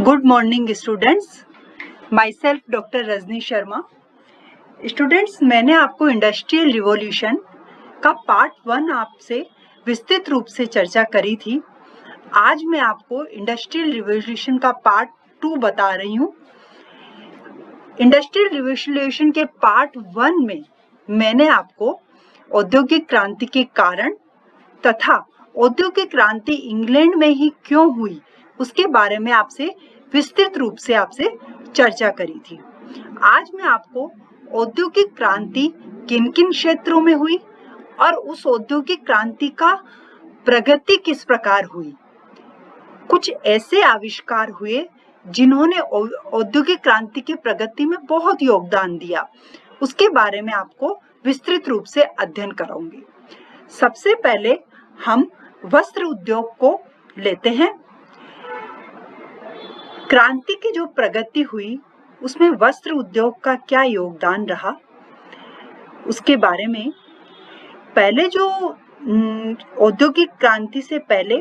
Good morning students, my self doctor Rajni Sharma. Students, मैंने आपको industrial revolution का पार्ट 1 आपसे विस्तृत रूप से चर्चा करी थी। आज मैं आपको इंडस्ट्रियल रिवॉल्यूशन का पार्ट 2 बता रही हूँ। इंडस्ट्रियल रिवॉल्यूशन के पार्ट 1 में मैंने आपको औद्योगिक क्रांति के कारण तथा औद्योगिक क्रांति इंग्लैंड में ही क्यों हुई उसके बारे में आपसे विस्तृत रूप से आपसे चर्चा करी थी। आज मैं आपको औद्योगिक क्रांति किन किन क्षेत्रों में हुई और उस औद्योगिक क्रांति का प्रगति किस प्रकार हुई, कुछ ऐसे आविष्कार हुए जिन्होंने औद्योगिक क्रांति की प्रगति में बहुत योगदान दिया, उसके बारे में आपको विस्तृत रूप से अध्ययन कराऊंगी। सबसे पहले हम वस्त्र उद्योग को लेते हैं। क्रांति की जो प्रगति हुई उसमें वस्त्र उद्योग का क्या योगदान रहा उसके बारे में। पहले जो औद्योगिक क्रांति से पहले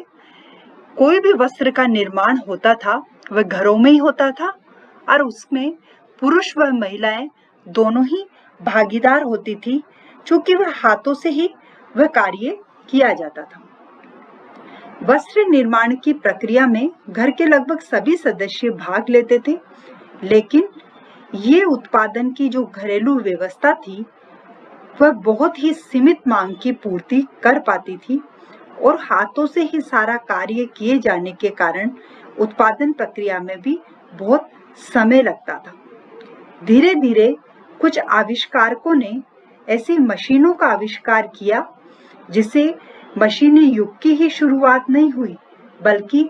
कोई भी वस्त्र का निर्माण होता था वह घरों में ही होता था और उसमें पुरुष व महिलाएं दोनों ही भागीदार होती थी, क्योंकि वह हाथों से ही वह कार्य किया जाता था। वस्त्र निर्माण की प्रक्रिया में घर के लगभग सभी सदस्य भाग लेते थे, लेकिन ये उत्पादन की जो घरेलू व्यवस्था थी वह बहुत ही सीमित मांग की पूर्ति कर पाती थी और हाथों से ही सारा कार्य किए जाने के कारण उत्पादन प्रक्रिया में भी बहुत समय लगता था। धीरे धीरे कुछ आविष्कारकों ने ऐसी मशीनों का आविष्कार किया जिससे मशीनी युग की ही शुरुआत नहीं हुई, बल्कि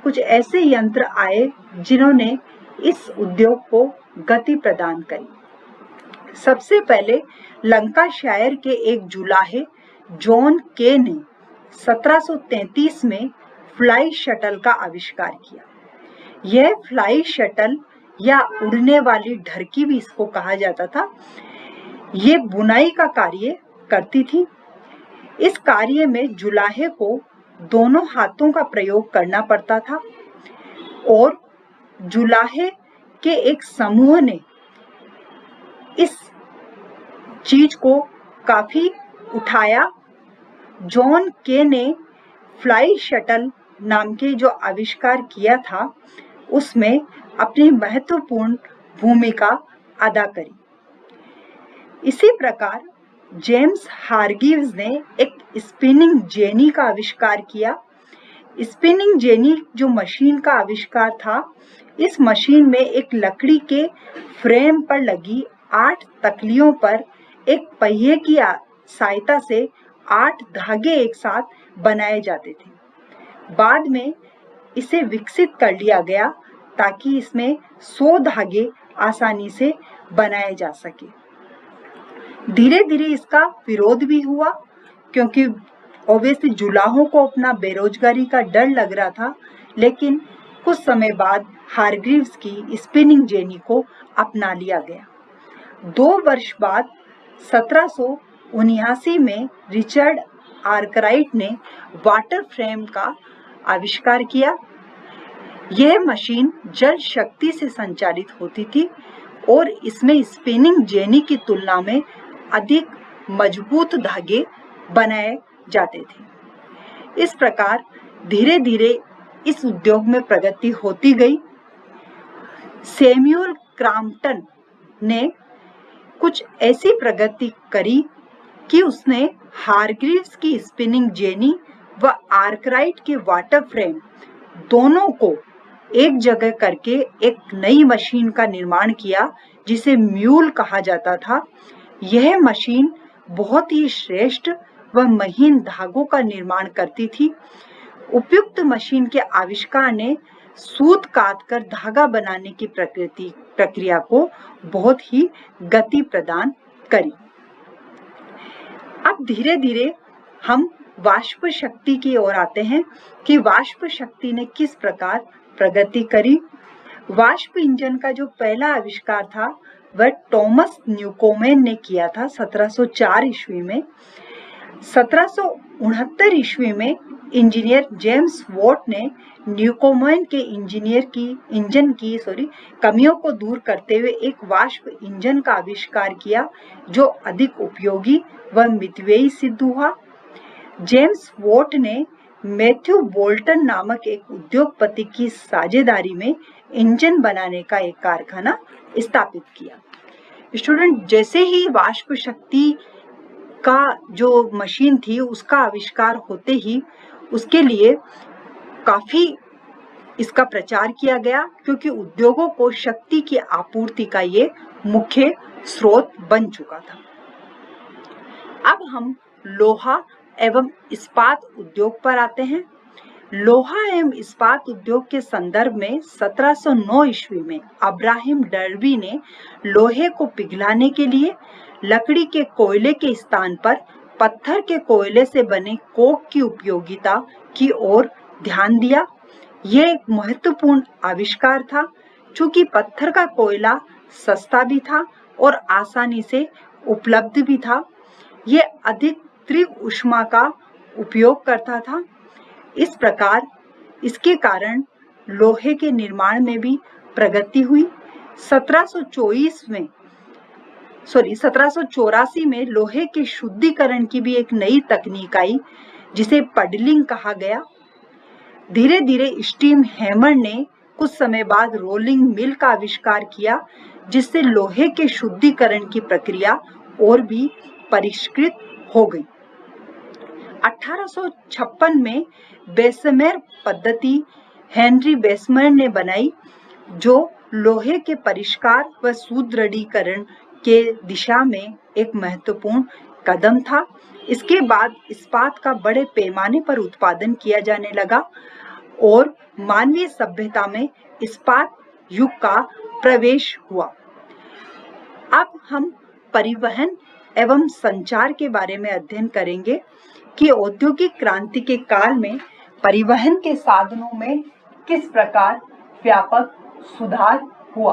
कुछ ऐसे यंत्र आए जिन्होंने इस उद्योग को गति प्रदान करी। सबसे पहले लंकाशायर के एक जुलाहे जॉन के ने 1733 में फ्लाई शटल का आविष्कार किया। यह फ्लाई शटल या उड़ने वाली ढरकी भी इसको कहा जाता था। ये बुनाई का कार्य करती थी। इस कार्य में जुलाहे को दोनों हाथों का प्रयोग करना पड़ता था और जुलाहे के एक समूह ने इस चीज को काफी उठाया। जॉन के ने फ्लाई शटल नाम के जो आविष्कार किया था उसमें अपनी महत्वपूर्ण भूमिका अदा करी। इसी प्रकार जेम्स हारग्रीव्स ने एक स्पिनिंग जेनी का आविष्कार किया। स्पिनिंग जेनी जो मशीन का आविष्कार था, इस मशीन में एक लकड़ी के फ्रेम पर लगी 8 तकलियों पर एक पहिए की सहायता से 8 धागे एक साथ बनाए जाते थे। बाद में इसे विकसित कर लिया गया ताकि इसमें 100 धागे आसानी से बनाए जा सके। धीरे धीरे इसका विरोध भी हुआ, क्योंकि ऑब्वियसली जुलाहों को अपना बेरोजगारी का डर लग रहा था, लेकिन कुछ समय बाद हारग्रीव्स की स्पिनिंग जेनी को अपना लिया गया। 2 वर्ष बाद 1779 में रिचर्ड आर्कराइट ने वाटर फ्रेम का आविष्कार किया। यह मशीन जल शक्ति से संचालित होती थी और इसमें स्पिनिंग जेनी की तुलना में अधिक मजबूत धागे बनाए जाते थे। इस प्रकार धीरे धीरे इस उद्योग में प्रगति होती गई। सैमुअल क्रॉम्पटन ने कुछ ऐसी प्रगति करी कि उसने हारग्रीव्स की स्पिनिंग जेनी व आर्कराइट के वाटर फ्रेम दोनों को एक जगह करके एक नई मशीन का निर्माण किया जिसे म्यूल कहा जाता था। यह मशीन बहुत ही श्रेष्ठ व महीन धागों का निर्माण करती थी। उपयुक्त मशीन के आविष्कार ने सूत काटकर धागा बनाने की प्रक्रिया को बहुत ही गति प्रदान करी। अब धीरे धीरे हम वाष्प शक्ति की ओर आते हैं कि वाष्प शक्ति ने किस प्रकार प्रगति करी। वाष्प इंजन का जो पहला आविष्कार था वह थॉमस न्यूकोमेन ने किया था 1704 ईस्वी में। 1769 ईस्वी में इंजीनियर जेम्स वॉट ने न्यूकोमेन के इंजन की कमियों को दूर करते हुए एक वाष्प इंजन का आविष्कार किया, जो अधिक उपयोगी व मितव्ययी सिद्ध हुआ। जेम्स वॉट ने मैथ्यू बोल्टन नामक एक उद्योगपति की साझेदारी में इंजन बनाने का एक कारखाना स्थापित किया। स्टूडेंट, जैसे ही वाष्प शक्ति का जो मशीन थी उसका आविष्कार होते ही उसके लिए काफी इसका प्रचार किया गया, क्योंकि उद्योगों को शक्ति की आपूर्ति का ये मुख्य स्रोत बन चुका था। अब हम लोहा एवं इस्पात उद्योग पर आते हैं। लोहा एवं इस्पात उद्योग के संदर्भ में 1709 ईस्वी में अब्राहम डर्बी ने लोहे को पिघलाने के लिए लकड़ी के कोयले के स्थान पर पत्थर के कोयले से बने कोक की उपयोगिता की ओर ध्यान दिया। यह एक महत्वपूर्ण आविष्कार था, चूंकि पत्थर का कोयला सस्ता भी था और आसानी से उपलब्ध भी था। यह अधिक तीव्र ऊष्मा का उपयोग करता था। इस प्रकार इसके कारण लोहे के निर्माण में भी प्रगति हुई। 1784 में लोहे के शुद्धिकरण की भी एक नई तकनीक आई, जिसे पडलिंग कहा गया। धीरे धीरे स्टीम हैमर ने कुछ समय बाद रोलिंग मिल का आविष्कार किया, जिससे लोहे के शुद्धिकरण की प्रक्रिया और भी परिष्कृत हो गई। 1856 में बेसमेर पद्धति हेनरी बेसमेर ने बनाई, जो लोहे के परिष्कार व सुदृढ़ीकरण के दिशा में एक महत्वपूर्ण कदम था। इसके बाद इस्पात का बड़े पैमाने पर उत्पादन किया जाने लगा और मानवीय सभ्यता में इस्पात युग का प्रवेश हुआ। अब हम परिवहन एवं संचार के बारे में अध्ययन करेंगे कि औद्योगिक क्रांति के काल में परिवहन के साधनों में किस प्रकार व्यापक सुधार हुआ।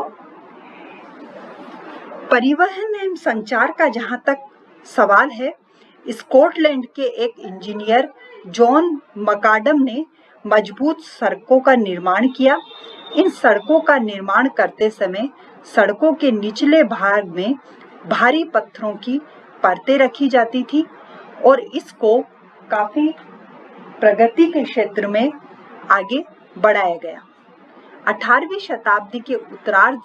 परिवहन एवं संचार का जहां तक सवाल है, स्कॉटलैंड के एक इंजीनियर जॉन मकाडम ने मजबूत सड़कों का निर्माण किया। इन सड़कों का निर्माण करते समय सड़कों के निचले भाग में भारी पत्थरों की परतें रखी जाती थी और इसको काफी प्रगति के क्षेत्र में आगे बढ़ाया गया। 18वीं शताब्दी के उत्तरार्ध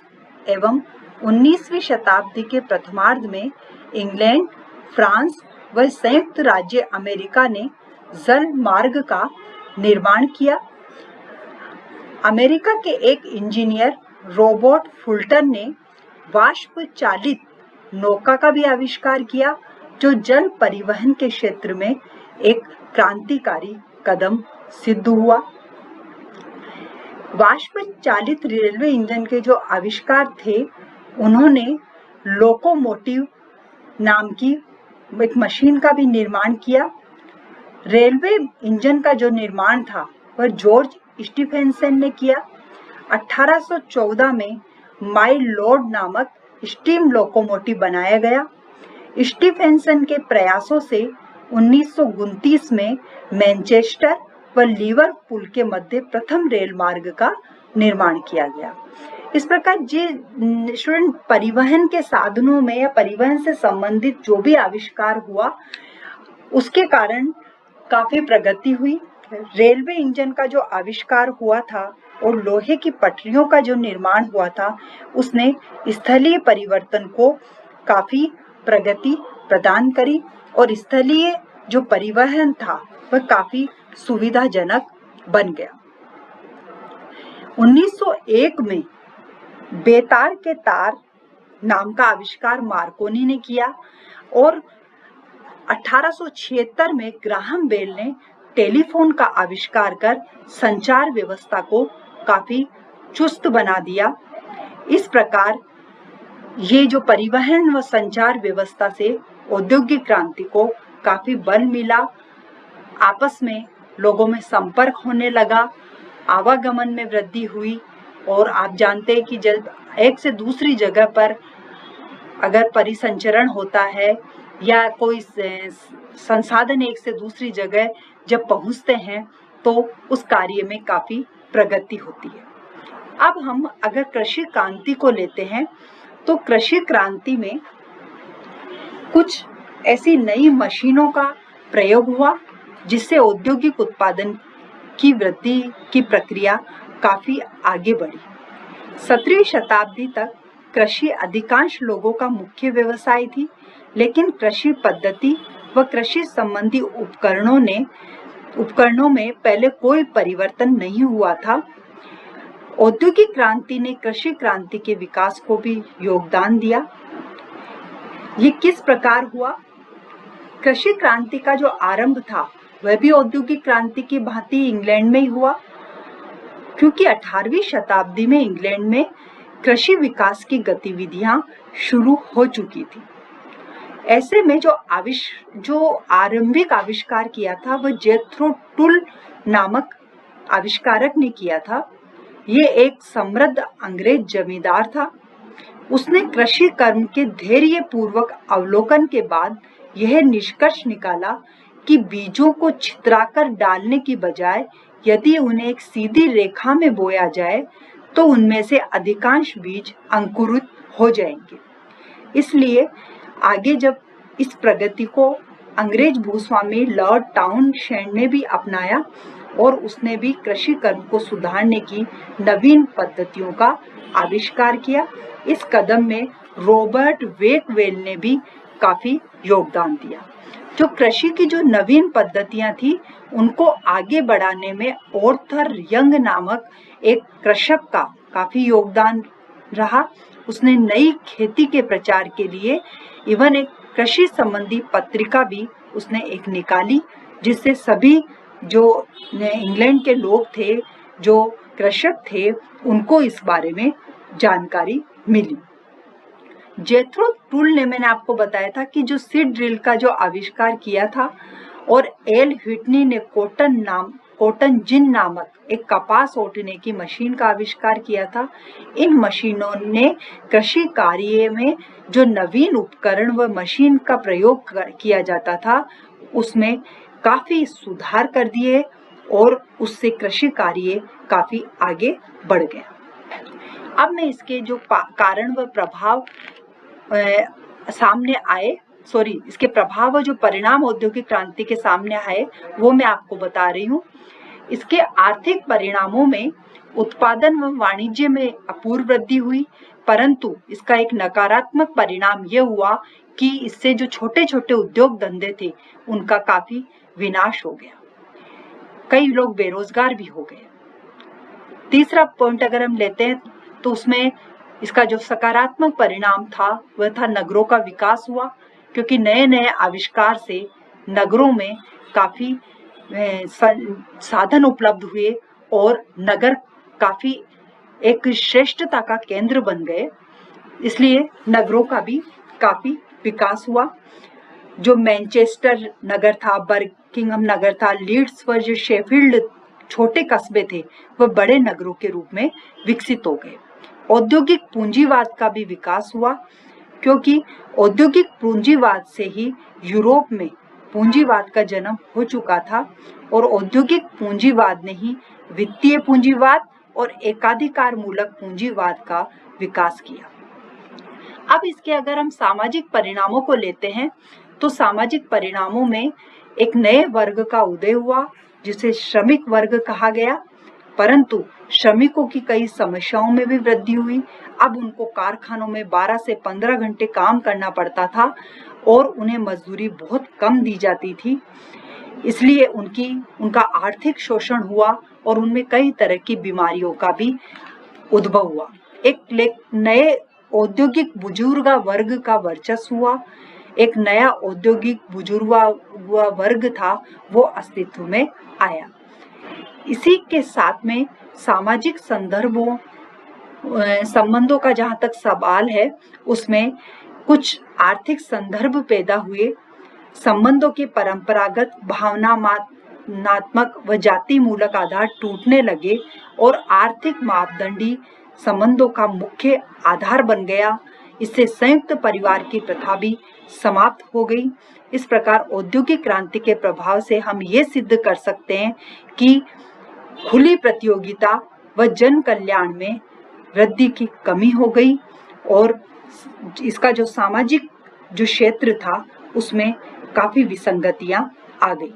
एवं 19वीं शताब्दी के प्रथमार्ध में इंग्लैंड, फ्रांस व संयुक्त राज्य अमेरिका ने जल मार्ग का निर्माण किया। अमेरिका के एक इंजीनियर रॉबर्ट फुल्टन ने वाष्प चालित नौका का भी आविष्कार किया, जो जल परिवहन के क्षेत्र में एक क्रांतिकारी कदम सिद्ध हुआ। वाष्प चालित रेलवे इंजन के जो आविष्कार थे, उन्होंने लोकोमोटिव नाम की एक मशीन का भी निर्माण किया। रेलवे इंजन का जो निर्माण था वह जॉर्ज स्टीफेंसन ने किया। 1814 में माई लॉर्ड नामक स्टीम लोकोमोटिव बनाया गया। स्टीफेंसन के प्रयासों से 1929 में मैनचेस्टर व लिवरपूल के मध्य प्रथम रेल मार्ग का निर्माण किया गया। इस प्रकार स्टूडेंट, परिवहन के साधनों में या परिवहन से संबंधित जो भी आविष्कार हुआ, उसके कारण काफी प्रगति हुई। रेलवे इंजन का जो आविष्कार हुआ था और लोहे की पटरियों का जो निर्माण हुआ था, उसने स्थलीय परिवर्तन को काफी प्रगति प्रदान करी और स्थलीय जो परिवहन था वह काफी सुविधाजनक बन गया। 1901 में बेतार के तार नाम का आविष्कार मार्कोनी ने किया और 1876 में ग्राहम बेल ने टेलीफोन का आविष्कार कर संचार व्यवस्था को काफी चुस्त बना दिया। इस प्रकार ये जो परिवहन व संचार व्यवस्था से औद्योगिक क्रांति को काफी बल मिला, आपस में लोगों में संपर्क होने लगा, आवागमन में वृद्धि हुई और आप जानते हैं कि जब एक से दूसरी जगह पर अगर परिसंचरण होता है या कोई संसाधन एक से दूसरी जगह जब पहुंचते हैं तो उस कार्य में काफी प्रगति होती है। अब हम अगर कृषि क्रांति को लेते हैं तो कृषि क्रांति में कुछ ऐसी नई मशीनों का प्रयोग हुआ जिससे औद्योगिक उत्पादन की वृद्धि की प्रक्रिया काफी आगे बढ़ी। 17वीं शताब्दी तक कृषि अधिकांश लोगों का मुख्य व्यवसाय थी, लेकिन कृषि पद्धति व कृषि संबंधी उपकरणों में पहले कोई परिवर्तन नहीं हुआ था। औद्योगिक क्रांति ने कृषि क्रांति के विकास को भी योगदान दिया। ये किस प्रकार हुआ? कृषि क्रांति का जो आरंभ था वह भी औद्योगिक क्रांति की भांति इंग्लैंड में ही हुआ, क्योंकि 18वीं शताब्दी में इंग्लैंड में कृषि विकास की गतिविधियां शुरू हो चुकी थी। ऐसे में जो आरंभिक आविष्कार किया था वह जेथरो टुल नामक आविष्कारक ने किया था। ये एक समृद्ध अंग्रेज जमींदार था। उसने कृषि कर्म के धैर्य पूर्वक अवलोकन के बाद यह निष्कर्ष निकाला कि बीजों को छितराकर डालने की बजाय यदि उन्हें एक सीधी रेखा में बोया जाए तो उनमें से अधिकांश बीज अंकुरित हो जाएंगे। इसलिए आगे जब इस प्रगति को अंग्रेज भूस्वामी लॉर्ड टाउनशेंड ने भी अपनाया और उसने भी कृषि कर्म को सुधारने की नवीन पद्धतियों का आविष्कार किया। इस कदम में रॉबर्ट वेकवेल ने भी काफी योगदान दिया। जो कृषि की जो नवीन पद्धतियां थी उनको आगे बढ़ाने में ऑर्थर यंग नामक एक कृषक का काफी योगदान रहा। उसने नई खेती के प्रचार के लिए इवन एक कृषि संबंधी पत्रिका भी उसने एक निकाली, जिससे सभी जो इंग्लैंड के लोग थे, जो कृषक थे, उनको इस बारे में जानकारी मिली। जेथरो टुल ने, मैंने आपको बताया था कि जो सीड ड्रिल का जो आविष्कार किया था, और एल व्हिटनी ने कॉटन जिन नामक एक कपास ओटने की मशीन का आविष्कार किया था। इन मशीनों ने कृषि कार्य में जो नवीन उपकरण व मशीन का प्रयोग किया जाता था उसमें काफी सुधार कर दिए और उससे कृषि कार्य काफी आगे बढ़ गया। अब मैं इसके जो कारण व प्रभाव इसके प्रभाव और जो परिणाम औद्योगिक क्रांति के सामने आए वो मैं आपको बता रही हूँ। इसके आर्थिक परिणामों में उत्पादन व वाणिज्य में अपूर्व वृद्धि हुई, परंतु इसका एक नकारात्मक परिणाम यह हुआ कि इससे जो छोटे छोटे उद्योग धंधे थे उनका काफी विनाश हो गया। कई लोग बेरोजगार भी हो गए। तीसरा पॉइंट अगर हम लेते हैं तो उसमें इसका जो सकारात्मक परिणाम था वह था नगरों का विकास हुआ, क्योंकि नए नए आविष्कार से नगरों में काफी साधन उपलब्ध हुए और नगर काफी एक श्रेष्ठता का केंद्र बन गए, इसलिए नगरों का भी काफी विकास हुआ। जो मैनचेस्टर नगर था, बर्किंघम नगर था, लीड्स व जो शेफील्ड छोटे कस्बे थे वह बड़े नगरों के रूप में विकसित हो गए। औद्योगिक पूंजीवाद का भी विकास हुआ, क्योंकि औद्योगिक पूंजीवाद से ही यूरोप में पूंजीवाद का जन्म हो चुका था और औद्योगिक पूंजीवाद ने ही वित्तीय पूंजीवाद और एकाधिकार मूलक पूंजीवाद का विकास किया। अब इसके अगर हम सामाजिक परिणामों को लेते हैं तो सामाजिक परिणामों में एक नए वर्ग का उदय हुआ जिसे श्रमिक वर्ग कहा गया, परंतु श्रमिकों की कई समस्याओं में भी वृद्धि हुई। अब उनको कारखानों में 12 से 15 घंटे काम करना पड़ता था और उन्हें मजदूरी बहुत कम दी जाती थी, इसलिए उनका आर्थिक शोषण हुआ और उनमें कई तरह की बीमारियों का भी उद्भव हुआ। एक नए औद्योगिक बुजुर्ग वर्ग का वर्चस्व हुआ, एक नया औद्योगिक बुजुर्ग वर्ग था वो अस्तित्व में आया। इसी के साथ में सामाजिक संबंधों का जहाँ तक सवाल है उसमें कुछ आर्थिक संदर्भ पैदा हुए। संबंधों के परंपरागत भावनात्मक व जाति मूलक आधार टूटने लगे और आर्थिक मापदंडी संबंधों का मुख्य आधार बन गया। इससे संयुक्त परिवार की प्रथा भी समाप्त हो गई। इस प्रकार औद्योगिक क्रांति के प्रभाव से हम ये सिद्ध कर सकते हैं कि खुली प्रतियोगिता व जन कल्याण में वृद्धि की कमी हो गई और इसका जो सामाजिक जो क्षेत्र था उसमें काफी विसंगतियां आ गई।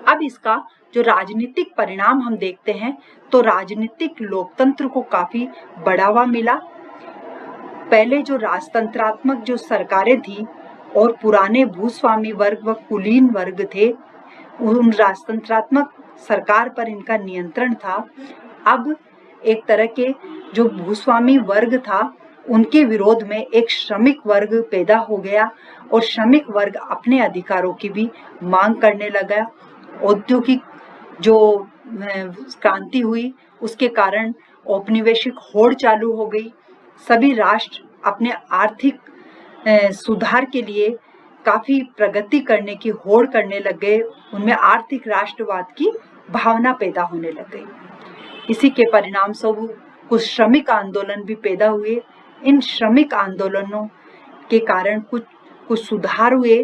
अब इसका जो राजनीतिक परिणाम हम देखते हैं तो राजनीतिक लोकतंत्र को काफी बढ़ावा मिला। पहले जो राजतंत्रात्मक जो सरकारें थी और पुराने भूस्वामी वर्ग व कुलीन वर्ग थे, उन राजतंत्रात्मक सरकार पर इनका नियंत्रण था। अब एक तरह के जो भूस्वामी वर्ग था उनके विरोध में एक श्रमिक वर्ग पैदा हो गया और श्रमिक वर्ग अपने अधिकारों की भी मांग करने लगा। औद्योगिक जो क्रांति हुई उसके कारण औपनिवेशिक होड़ चालू हो गई। सभी राष्ट्र अपने आर्थिक सुधार के लिए काफी प्रगति करने की होड़ करने लग गए। उनमें आर्थिक राष्ट्रवाद की भावना पैदा होने लग गई। इसी के परिणाम स्वरूप कुछ श्रमिक आंदोलन भी पैदा हुए। इन श्रमिक आंदोलनों के कारण कुछ सुधार हुए।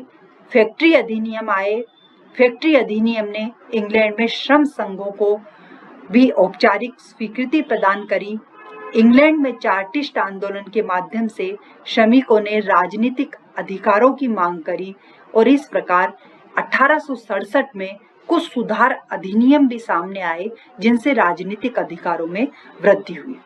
फैक्ट्री अधिनियम आए। फैक्ट्री अधिनियम ने इंग्लैंड में श्रम संघों को भी औपचारिक स्वीकृति प्रदान करी। इंग्लैंड में चार्टिस्ट आंदोलन के माध्यम से श्रमिकों ने राजनीतिक अधिकारों की मांग करी और इस प्रकार 1867 में कुछ सुधार अधिनियम भी सामने आए जिनसे राजनीतिक अधिकारों में वृद्धि हुई।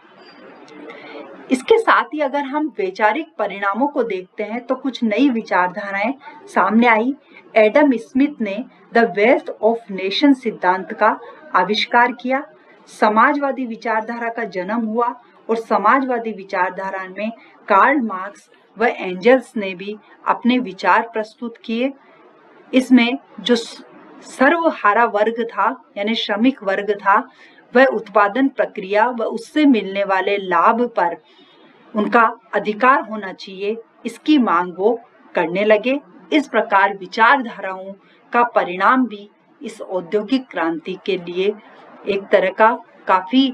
इसके साथ ही अगर हम वैचारिक परिणामों को देखते हैं तो कुछ नई विचारधाराएं सामने आई। एडम स्मिथ ने द वेल्थ ऑफ नेशन सिद्धांत का आविष्कार किया। समाजवादी विचारधारा का जन्म हुआ और समाजवादी विचारधारा में कार्ल मार्क्स व एंजल्स ने भी अपने विचार प्रस्तुत किए। इसमें जो सर्वहारा वर्ग था यानी श्रमिक वर्ग था वह उत्पादन प्रक्रिया व उससे मिलने वाले लाभ पर उनका अधिकार होना चाहिए, इसकी मांग वो करने लगे। इस प्रकार विचारधाराओं का परिणाम भी इस औद्योगिक क्रांति के लिए एक तरह का काफी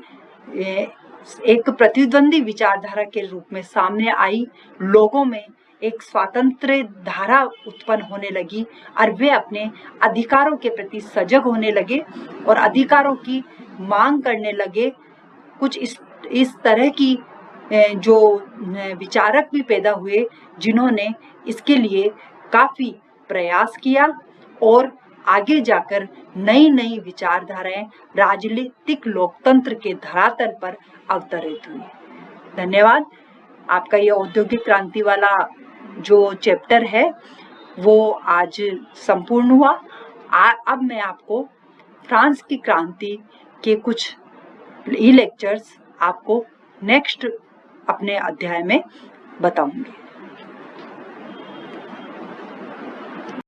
एक प्रतिद्वंदी विचारधारा के रूप में सामने आई। लोगों में एक स्वातंत्र धारा उत्पन्न होने लगी और वे अपने अधिकारों के प्रति सजग होने लगे और अधिकारों की मांग करने लगे। कुछ इस तरह की जो विचारक भी पैदा हुए जिन्होंने इसके लिए काफी प्रयास किया और आगे जाकर नई नई विचारधाराएं राजनीतिक लोकतंत्र के धरातल पर अवतरित हुई। धन्यवाद। आपका ये औद्योगिक क्रांति वाला जो चैप्टर है वो आज संपूर्ण हुआ। अब मैं आपको फ्रांस की क्रांति के कुछ ई लेक्चर्स आपको नेक्स्ट अपने अध्याय में बताऊंगी।